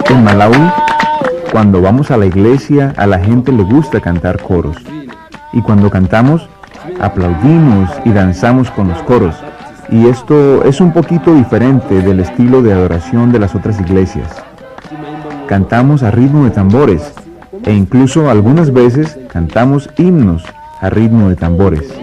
En Malaui, cuando vamos a la iglesia, a la gente le gusta cantar coros. Y cuando cantamos, aplaudimos y danzamos con los coros. Y esto es un poquito diferente del estilo de adoración de las otras iglesias. Cantamos a ritmo de tambores e incluso algunas veces cantamos himnos a ritmo de tambores.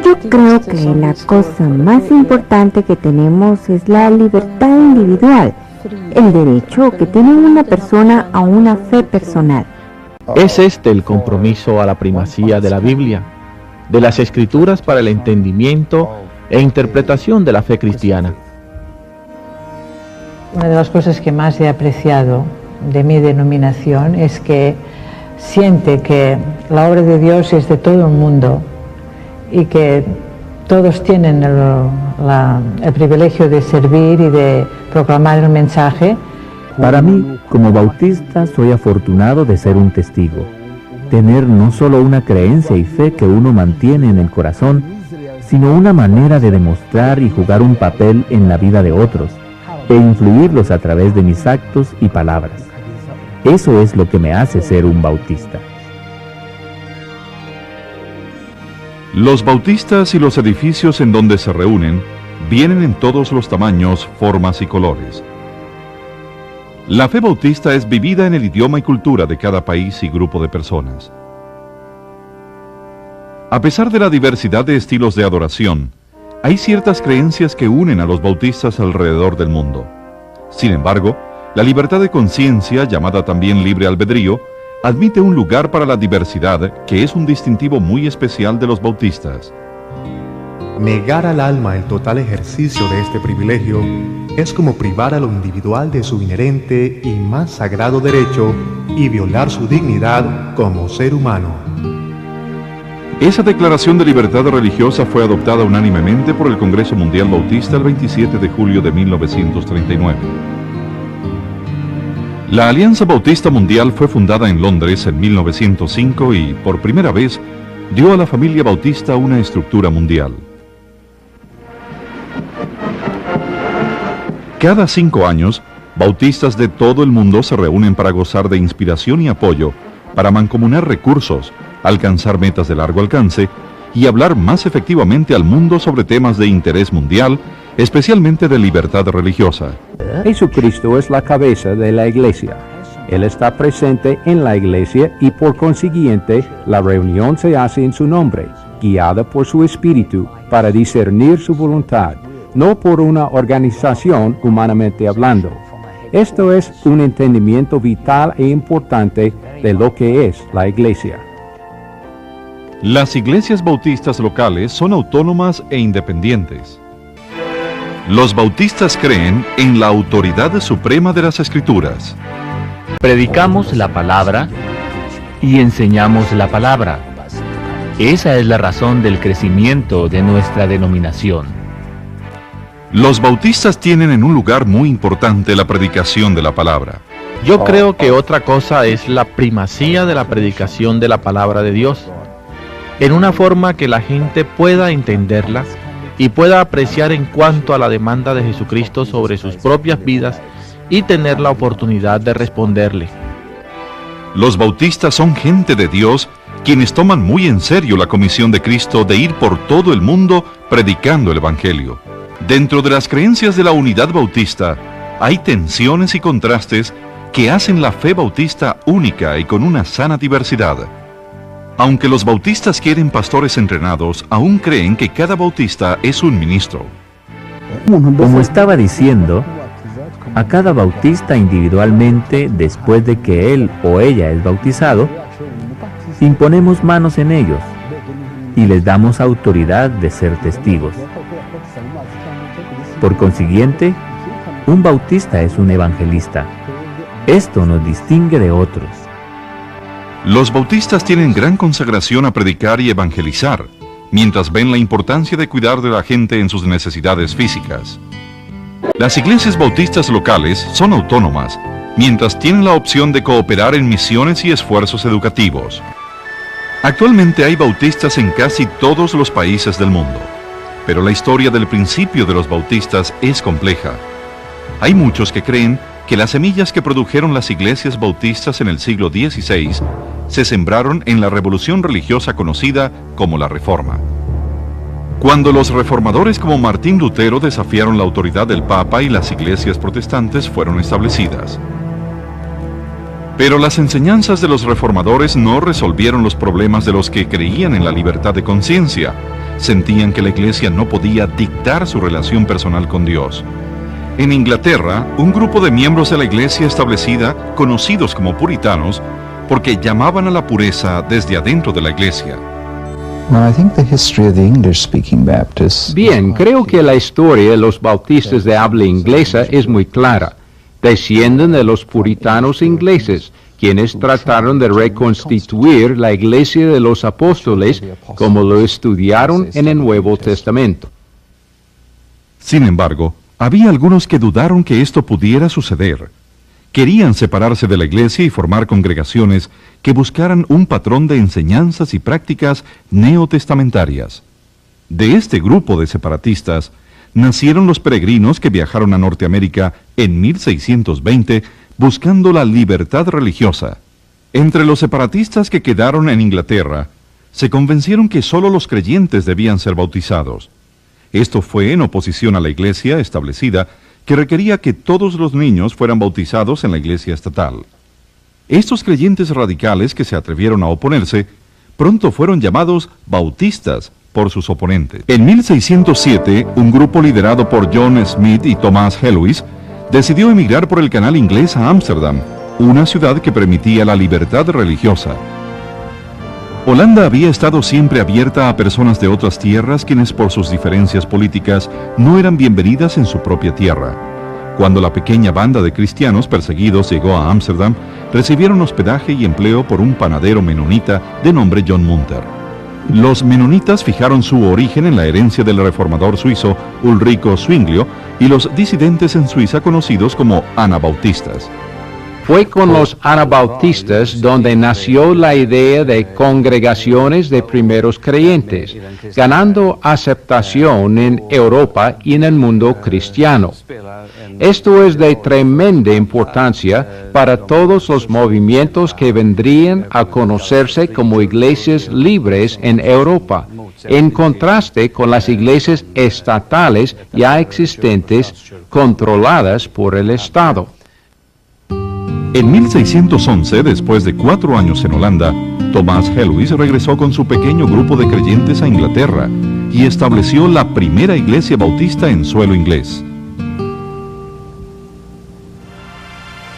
Yo creo que la cosa más importante que tenemos es la libertad individual, el derecho que tiene una persona a una fe personal. Es este el compromiso a la primacía de la Biblia, de las Escrituras para el entendimiento e interpretación de la fe cristiana. Una de las cosas que más he apreciado de mi denominación es que siente que la obra de Dios es de todo el mundo y que todos tienen el privilegio de servir y de proclamar el mensaje. Para mí, como bautista, soy afortunado de ser un testigo. Tener no solo una creencia y fe que uno mantiene en el corazón, sino una manera de demostrar y jugar un papel en la vida de otros, e influirlos a través de mis actos y palabras. Eso es lo que me hace ser un bautista. Los bautistas y los edificios en donde se reúnen vienen en todos los tamaños, formas y colores. La fe bautista es vivida en el idioma y cultura de cada país y grupo de personas. A pesar de la diversidad de estilos de adoración, hay ciertas creencias que unen a los bautistas alrededor del mundo. Sin embargo, la libertad de conciencia, llamada también libre albedrío, admite un lugar para la diversidad que es un distintivo muy especial de los bautistas. Negar al alma el total ejercicio de este privilegio es como privar a lo individual de su inherente y más sagrado derecho y violar su dignidad como ser humano. Esa declaración de libertad religiosa fue adoptada unánimemente por el Congreso Mundial Bautista el 27 de julio de 1939. La Alianza Bautista Mundial fue fundada en Londres en 1905 y, por primera vez, dio a la familia bautista una estructura mundial. Cada 5 años, bautistas de todo el mundo se reúnen para gozar de inspiración y apoyo, para mancomunar recursos, alcanzar metas de largo alcance y hablar más efectivamente al mundo sobre temas de interés mundial, especialmente de libertad religiosa. Jesucristo es la cabeza de la iglesia. Él está presente en la iglesia y por consiguiente la reunión se hace en su nombre, guiada por su espíritu para discernir su voluntad, no por una organización humanamente hablando. Esto es un entendimiento vital e importante de lo que es la iglesia. Las iglesias bautistas locales son autónomas e independientes. Los bautistas creen en la autoridad suprema de las Escrituras. Predicamos la palabra y enseñamos la palabra. Esa es la razón del crecimiento de nuestra denominación. Los bautistas tienen en un lugar muy importante la predicación de la palabra. Yo creo que otra cosa es la primacía de la predicación de la palabra de Dios, en una forma que la gente pueda entenderla y pueda apreciar en cuanto a la demanda de Jesucristo sobre sus propias vidas y tener la oportunidad de responderle. Los bautistas son gente de Dios quienes toman muy en serio la comisión de Cristo de ir por todo el mundo predicando el Evangelio. Dentro de las creencias de la unidad bautista hay tensiones y contrastes que hacen la fe bautista única y con una sana diversidad. Aunque los bautistas quieren pastores entrenados, aún creen que cada bautista es un ministro. Como estaba diciendo, a cada bautista individualmente, después de que él o ella es bautizado, imponemos manos en ellos y les damos autoridad de ser testigos. Por consiguiente, un bautista es un evangelista. Esto nos distingue de otros. Los bautistas tienen gran consagración a predicar y evangelizar, mientras ven la importancia de cuidar de la gente en sus necesidades físicas. Las iglesias bautistas locales son autónomas, mientras tienen la opción de cooperar en misiones y esfuerzos educativos. Actualmente hay bautistas en casi todos los países del mundo, pero la historia del principio de los bautistas es compleja. Hay muchos que creen que las semillas que produjeron las iglesias bautistas en el siglo XVI se sembraron en la revolución religiosa conocida como la Reforma. Cuando los reformadores como Martín Lutero desafiaron la autoridad del Papa y las iglesias protestantes fueron establecidas. Pero las enseñanzas de los reformadores no resolvieron los problemas de los que creían en la libertad de conciencia. Sentían que la iglesia no podía dictar su relación personal con Dios. En Inglaterra, un grupo de miembros de la iglesia establecida, conocidos como puritanos, porque llamaban a la pureza desde adentro de la iglesia. Bien, creo que la historia de los bautistas de habla inglesa es muy clara. Descienden de los puritanos ingleses, quienes trataron de reconstituir la iglesia de los apóstoles como lo estudiaron en el Nuevo Testamento. Sin embargo, había algunos que dudaron que esto pudiera suceder. Querían separarse de la iglesia y formar congregaciones que buscaran un patrón de enseñanzas y prácticas neotestamentarias. De este grupo de separatistas nacieron los peregrinos que viajaron a Norteamérica en 1620 buscando la libertad religiosa. Entre los separatistas que quedaron en Inglaterra, se convencieron que solo los creyentes debían ser bautizados. Esto fue en oposición a la iglesia establecida, que requería que todos los niños fueran bautizados en la iglesia estatal. Estos creyentes radicales que se atrevieron a oponerse, pronto fueron llamados bautistas por sus oponentes. En 1607, un grupo liderado por John Smith y Thomas Helwys decidió emigrar por el canal inglés a Ámsterdam, una ciudad que permitía la libertad religiosa. Holanda había estado siempre abierta a personas de otras tierras quienes por sus diferencias políticas no eran bienvenidas en su propia tierra. Cuando la pequeña banda de cristianos perseguidos llegó a Ámsterdam, recibieron hospedaje y empleo por un panadero menonita de nombre John Munter. Los menonitas fijaron su origen en la herencia del reformador suizo Ulrico Zwinglio y los disidentes en Suiza conocidos como anabautistas. Fue con los anabautistas donde nació la idea de congregaciones de primeros creyentes, ganando aceptación en Europa y en el mundo cristiano. Esto es de tremenda importancia para todos los movimientos que vendrían a conocerse como iglesias libres en Europa, en contraste con las iglesias estatales ya existentes controladas por el Estado. En 1611, después de 4 años en Holanda, Thomas Helwys regresó con su pequeño grupo de creyentes a Inglaterra y estableció la primera iglesia bautista en suelo inglés.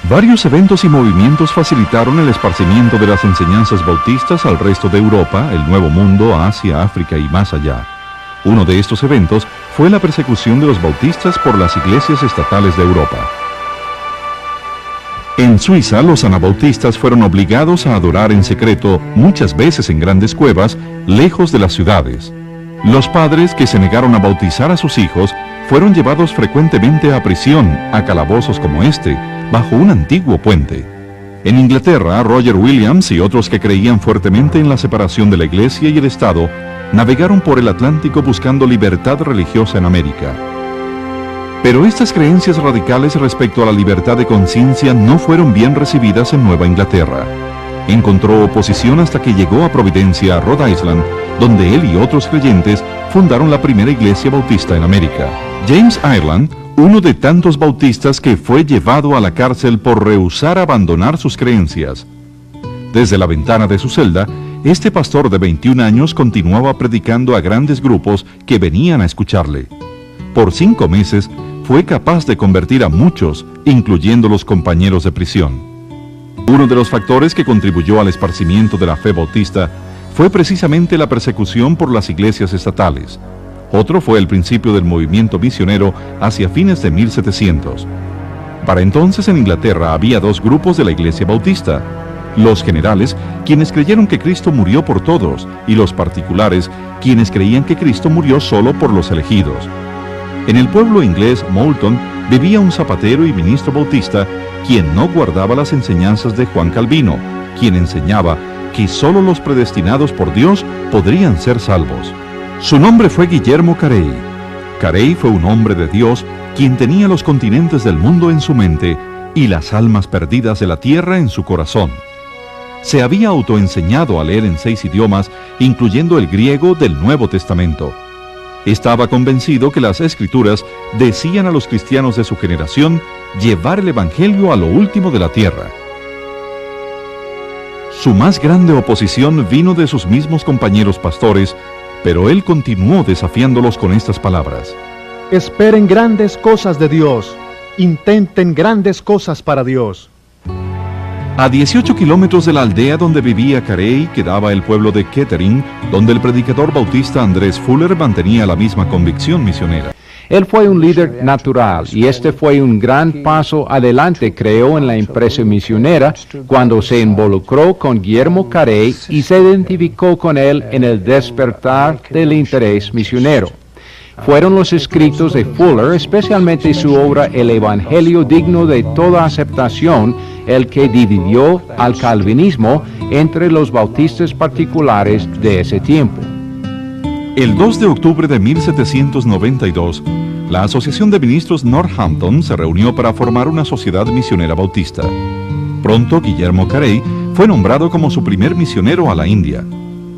Varios eventos y movimientos facilitaron el esparcimiento de las enseñanzas bautistas al resto de Europa, el Nuevo Mundo, Asia, África y más allá. Uno de estos eventos fue la persecución de los bautistas por las iglesias estatales de Europa. En Suiza, los anabautistas fueron obligados a adorar en secreto, muchas veces en grandes cuevas, lejos de las ciudades. Los padres que se negaron a bautizar a sus hijos fueron llevados frecuentemente a prisión, a calabozos como este, bajo un antiguo puente. En Inglaterra, Roger Williams y otros que creían fuertemente en la separación de la Iglesia y el Estado navegaron por el Atlántico buscando libertad religiosa en América. Pero estas creencias radicales respecto a la libertad de conciencia no fueron bien recibidas en Nueva Inglaterra. Encontró oposición hasta que llegó a Providencia, Rhode Island, donde él y otros creyentes fundaron la primera iglesia bautista en América. James Ireland, uno de tantos bautistas que fue llevado a la cárcel por rehusar abandonar sus creencias. Desde la ventana de su celda, este pastor de 21 años continuaba predicando a grandes grupos que venían a escucharle. Por 5 meses, fue capaz de convertir a muchos, incluyendo los compañeros de prisión. Uno de los factores que contribuyó al esparcimiento de la fe bautista fue precisamente la persecución por las iglesias estatales. Otro fue el principio del movimiento misionero hacia fines de 1700. Para entonces en Inglaterra había 2 grupos de la iglesia bautista: los generales, quienes creyeron que Cristo murió por todos, y los particulares, quienes creían que Cristo murió solo por los elegidos. En el pueblo inglés Moulton vivía un zapatero y ministro bautista quien no guardaba las enseñanzas de Juan Calvino, quien enseñaba que solo los predestinados por Dios podrían ser salvos. Su nombre fue Guillermo Carey. Carey fue un hombre de Dios quien tenía los continentes del mundo en su mente y las almas perdidas de la tierra en su corazón. Se había autoenseñado a leer en 6 idiomas, incluyendo el griego del Nuevo Testamento. Estaba convencido que las Escrituras decían a los cristianos de su generación llevar el Evangelio a lo último de la tierra. Su más grande oposición vino de sus mismos compañeros pastores, pero él continuó desafiándolos con estas palabras: Esperen grandes cosas de Dios. Intenten grandes cosas para Dios. A 18 kilómetros de la aldea donde vivía Carey quedaba el pueblo de Kettering, donde el predicador bautista Andrés Fuller mantenía la misma convicción misionera. Él fue un líder natural y este fue un gran paso adelante, creo, en la empresa misionera cuando se involucró con Guillermo Carey y se identificó con él en el despertar del interés misionero. Fueron los escritos de Fuller, especialmente su obra El Evangelio digno de toda aceptación, el que dividió al calvinismo entre los bautistas particulares de ese tiempo. El 2 de octubre de 1792, la Asociación de Ministros Northampton se reunió para formar una sociedad misionera bautista. Pronto, Guillermo Carey fue nombrado como su primer misionero a la India.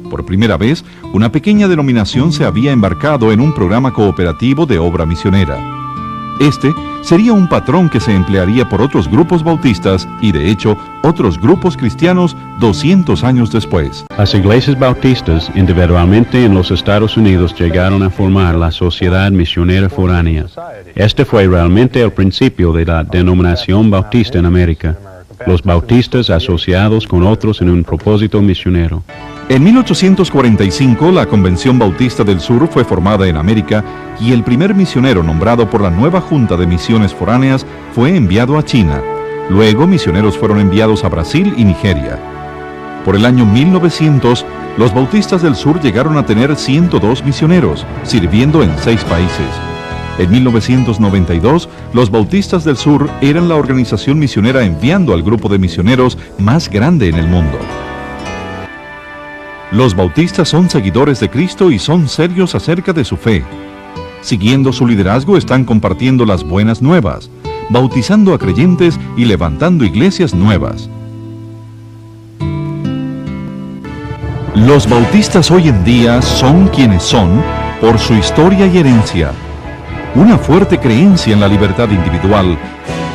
Por primera vez, una pequeña denominación se había embarcado en un programa cooperativo de obra misionera. Este sería un patrón que se emplearía por otros grupos bautistas y, de hecho, otros grupos cristianos 200 años después. Las iglesias bautistas individualmente en los Estados Unidos llegaron a formar la Sociedad Misionera Foránea. Este fue realmente el principio de la denominación bautista en América. Los bautistas asociados con otros en un propósito misionero. En 1845, la Convención Bautista del Sur fue formada en América y el primer misionero nombrado por la nueva Junta de Misiones Foráneas fue enviado a China. Luego, misioneros fueron enviados a Brasil y Nigeria. Por el año 1900, los bautistas del sur llegaron a tener 102 misioneros, sirviendo en 6 países. En 1992, los bautistas del sur eran la organización misionera enviando al grupo de misioneros más grande en el mundo. Los bautistas son seguidores de Cristo y son serios acerca de su fe. Siguiendo su liderazgo están compartiendo las buenas nuevas, bautizando a creyentes y levantando iglesias nuevas. Los bautistas hoy en día son quienes son por su historia y herencia, una fuerte creencia en la libertad individual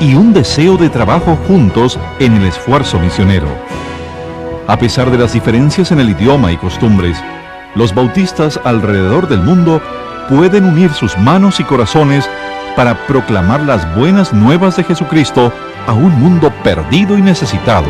y un deseo de trabajo juntos en el esfuerzo misionero. A pesar de las diferencias en el idioma y costumbres, los bautistas alrededor del mundo pueden unir sus manos y corazones para proclamar las buenas nuevas de Jesucristo a un mundo perdido y necesitado.